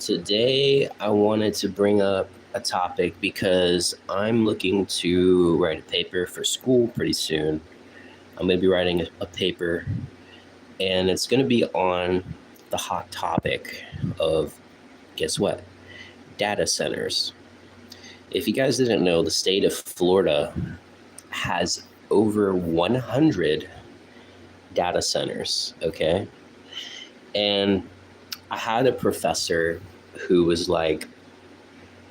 Today, I wanted to bring up a topic because I'm looking to write a paper for school pretty soon. I'm going to be writing a paper, and it's going to be on the hot topic of, guess what? Data centers. If you guys didn't know, the state of Florida has over 100 data centers, okay? And I had a professor who was like,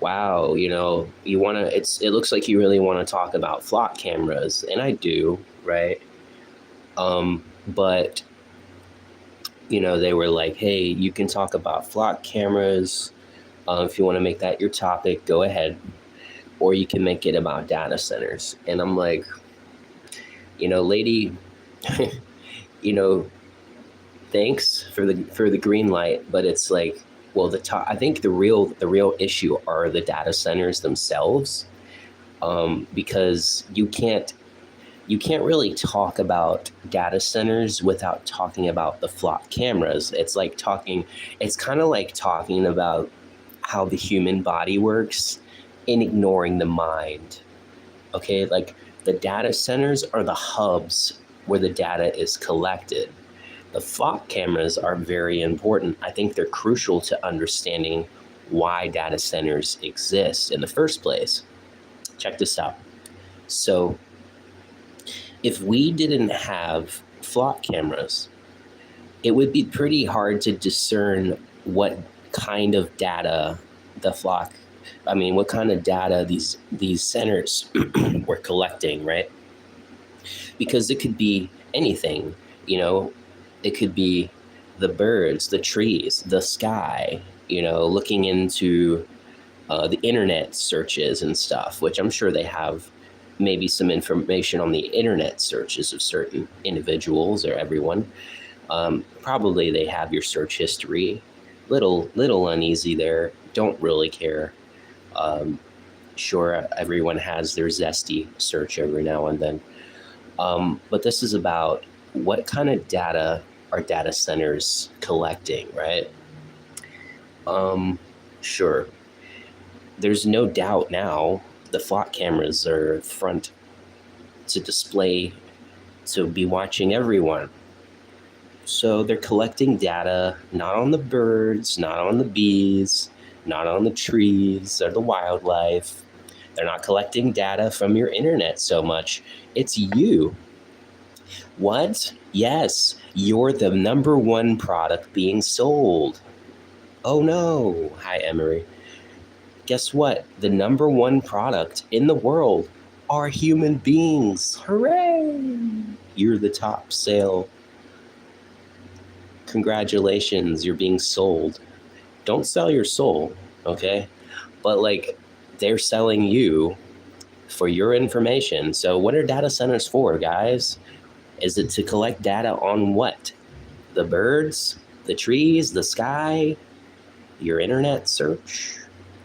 wow, you want to, it looks like you really want to talk about flock cameras. And I do, right? But, they were like, hey, you can talk about flock cameras. If you want to make that your topic, go ahead. Or you can make it about data centers. And I'm like, lady, you know, thanks for the green light, but it's like, well, I think the real issue are the data centers themselves, because you can't really talk about data centers without talking about the flock cameras. It's kind of like talking about how the human body works and ignoring the mind. Okay, like the data centers are the hubs where the data is collected. The flock cameras are very important. I think they're crucial to understanding why data centers exist in the first place. Check this out. So, if we didn't have flock cameras, it would be pretty hard to discern what kind of data what kind of data these centers were collecting, right? Because it could be anything, it could be the birds, the trees, the sky, looking into the internet searches and stuff, which I'm sure they have maybe some information on the internet searches of certain individuals or everyone. Probably they have your search history. Little uneasy there. Don't really care. Sure, everyone has their zesty search every now and then. But this is about what kind of data are data centers collecting, right? Sure. There's no doubt now the flock cameras are front to display, to be watching everyone. So they're collecting data not on the birds, not on the bees, not on the trees or the wildlife. They're not collecting data from your internet so much. It's you. What? Yes, you're the number one product being sold. Oh no. Hi, Emery. Guess what? The number one product in the world are human beings. Hooray! You're the top sale. Congratulations, you're being sold. Don't sell your soul, okay? But they're selling you for your information. So what are data centers for, guys? Is it to collect data on what? The birds, the trees, the sky, your internet search,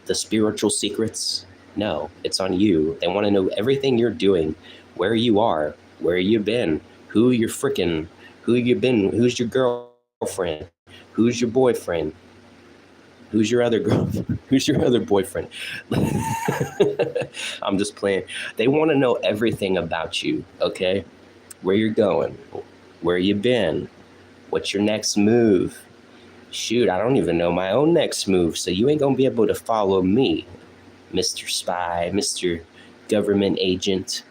the spiritual secrets? No, it's on you. They want to know everything you're doing, where you are, where you've been, who you've been, who's your girlfriend, who's your boyfriend, who's your other girlfriend, who's your other boyfriend. I'm just playing. They want to know everything about you, okay? Where you're going, where you been, what's your next move. Shoot, I don't even know my own next move, so you ain't gonna be able to follow me, Mr. Spy, Mr. Government Agent.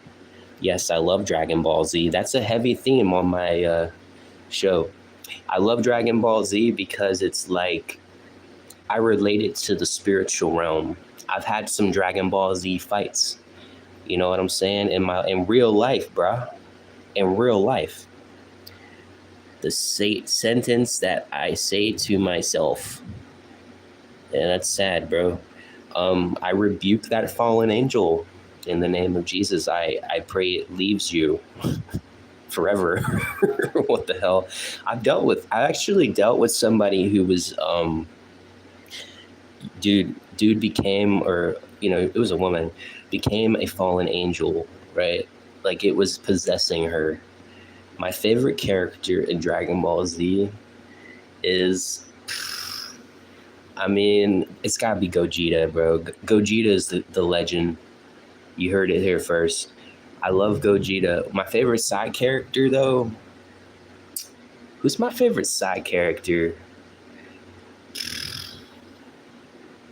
Yes, I love Dragon Ball Z. That's a heavy theme on my show. I love Dragon Ball Z because it's like I relate it to the spiritual realm. I've had some Dragon Ball Z fights. You know what I'm saying? In real life, bruh. In real life. The sentence that I say to myself. And that's sad, bro. I rebuke that fallen angel in the name of Jesus. I pray it leaves you forever. What the hell? I actually dealt with somebody who was, dude became, or, it was a woman, became a fallen angel, right? Like it was possessing her. My favorite character in Dragon Ball Z is I mean, it's gotta be Gogeta, bro. Gogeta is the legend. You heard it here first. I love Gogeta. My favorite side character, though. Who's my favorite side character?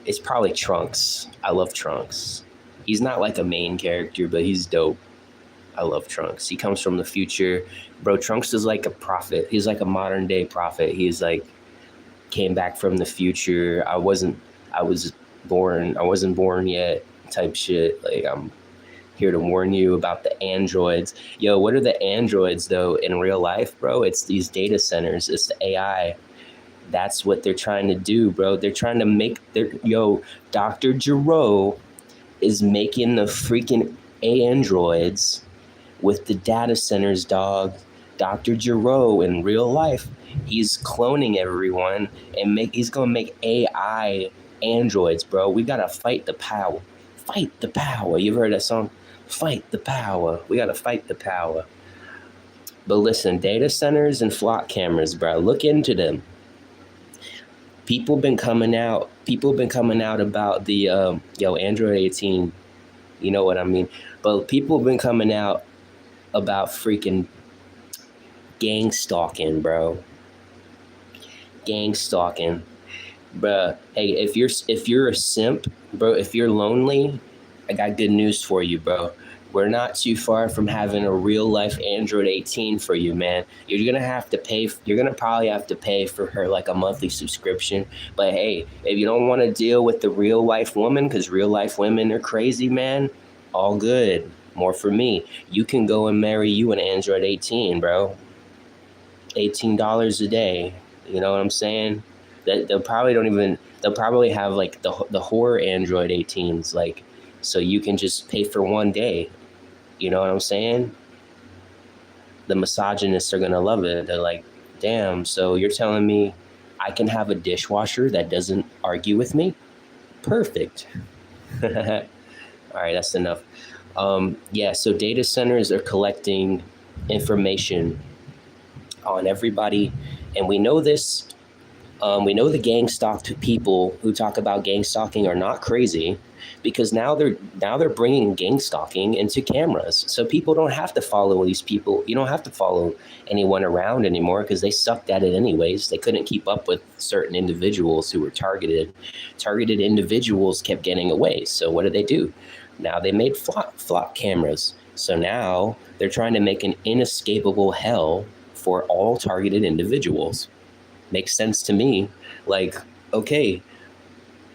It's probably Trunks. I love Trunks. He's not like a main character, but he's dope. I love Trunks. He comes from the future. Bro, Trunks is like a prophet. He's like a modern day prophet. He's like came back from the future. I was born. I wasn't born yet type shit. Like I'm here to warn you about the androids. Yo, what are the androids though in real life, bro? It's these data centers. It's the AI. That's what they're trying to do, bro. They're trying to make Dr. Gero is making the freaking androids with the data centers, dog. Dr. Gero in real life, he's cloning everyone and he's gonna make AI androids, bro. We gotta fight the power. Fight the power. You've heard that song? Fight the power. We gotta fight the power. But listen, data centers and flock cameras, bro. Look into them. People been coming out about the Android 18. You know what I mean? But people have been coming out about freaking gang stalking, bro. Gang stalking, bro. Hey, if you're a simp, bro, if you're lonely, I got good news for you, bro. We're not too far from having a real life Android 18 for you, man. You're gonna have to pay. You're gonna probably have to pay for her like a monthly subscription. But hey, if you don't want to deal with the real life woman, because real life women are crazy, man, all good. More for me. You can go and marry you an Android 18, bro. $18 a day. You know what I'm saying? They'll probably have like the horror Android 18s, like, so you can just pay for one day. You know what I'm saying? The misogynists are gonna love it. They're like, damn, so you're telling me I can have a dishwasher that doesn't argue with me? Perfect. All right, that's enough. Yeah, so data centers are collecting information on everybody, and we know this. We know the gang stalked people who talk about gang stalking are not crazy, because now they're bringing gang stalking into cameras, so people don't have to follow these people. You don't have to follow anyone around anymore because they sucked at it anyways. They couldn't keep up with certain individuals who were targeted. Targeted individuals kept getting away. So what did they do? Now they made flock cameras. So now they're trying to make an inescapable hell for all targeted individuals. Makes sense to me. Like, okay,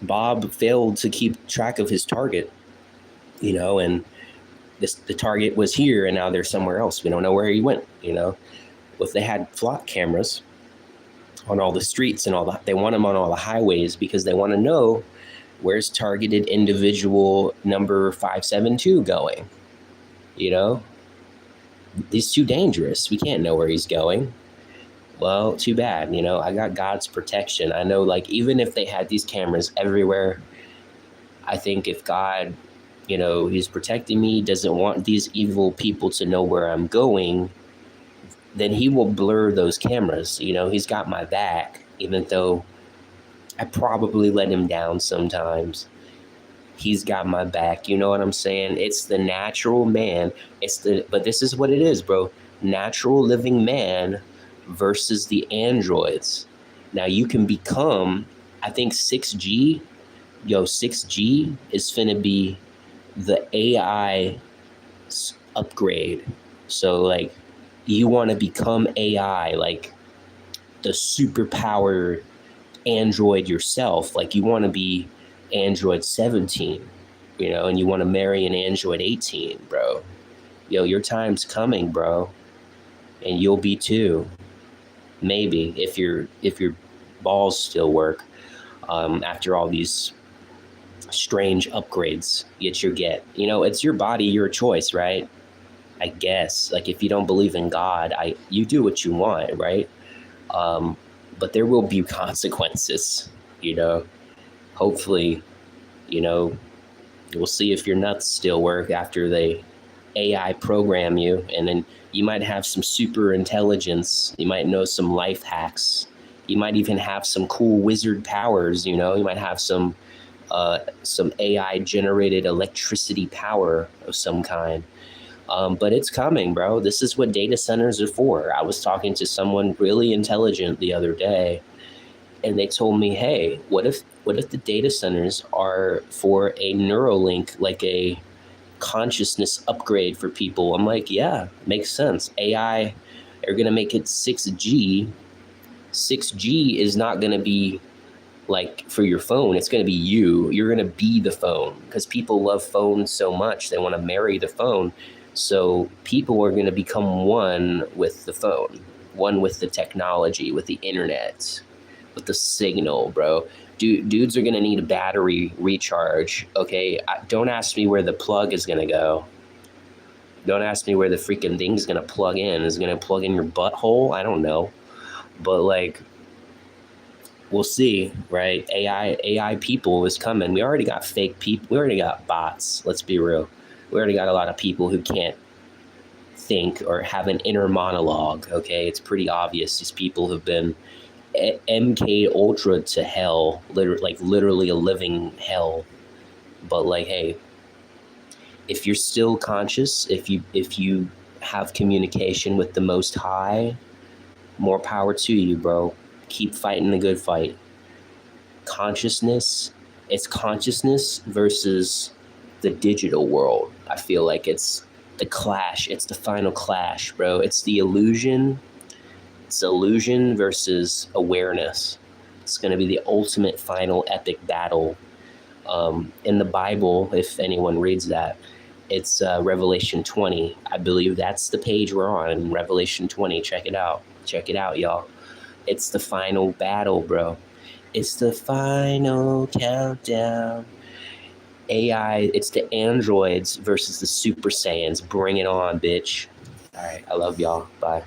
Bob failed to keep track of his target, and the target was here and now they're somewhere else. We don't know where he went, If they had flock cameras on all the streets and they want them on all the highways because they want to know where's targeted individual number 572 going, He's too dangerous. We can't know where he's going. Well, too bad, I got God's protection. I know, like, even if they had these cameras everywhere, I think if God, he's protecting me, doesn't want these evil people to know where I'm going, then he will blur those cameras. He's got my back, even though I probably let him down sometimes. He's got my back. You know what I'm saying? It's the natural man. But this is what it is, bro. Natural living man versus the androids. Now you can become, I think 6G is finna be the AI upgrade. So like, you want to become AI, like the superpowered android yourself. Like you want to be Android 17, and you want to marry an Android 18, bro. Your time's coming, bro. And you'll be too. Maybe if your balls still work after all these strange upgrades that you get. It's your body, your choice, right? I guess. Like, if you don't believe in God, you do what you want, right? But there will be consequences, Hopefully, we'll see if your nuts still work after they AI program you, and then you might have some super intelligence. You might know some life hacks, You might even have some cool wizard powers, you know, you might have some AI generated electricity power of some kind. But it's coming, bro. This is what data centers are for. I was talking to someone really intelligent the other day, and they told me, "Hey, what if the data centers are for a Neuralink, like a consciousness upgrade for people?" I'm like, "Yeah, makes sense. AI are gonna make it 6G. 6G is not gonna be like for your phone. It's gonna be you. You're gonna be the phone because people love phones so much. They want to marry the phone. So people are gonna become one with the phone, one with the technology, with the internet, with the signal, bro. Dudes are gonna need a battery recharge. Okay, don't ask me where the plug is gonna go. Don't ask me where the freaking thing's gonna plug in. Is it gonna plug in your butthole? I don't know, but like, we'll see, right? AI people is coming. We already got fake people. We already got bots. Let's be real. We already got a lot of people who can't think or have an inner monologue. Okay, it's pretty obvious. These people have been MK Ultra to hell, literally a living hell. But like, hey, if you're still conscious, if you have communication with the Most High, more power to you, bro. Keep fighting the good fight. Consciousness, it's consciousness versus the digital world. I feel like it's the clash. It's the final clash, bro. It's the illusion. It's illusion versus awareness. It's going to be the ultimate final epic battle. In the Bible, if anyone reads that, it's Revelation 20. I believe that's the page we're on, Revelation 20. Check it out. Check it out, y'all. It's the final battle, bro. It's the final countdown. AI, it's the androids versus the Super Saiyans. Bring it on, bitch. All right, I love y'all. Bye.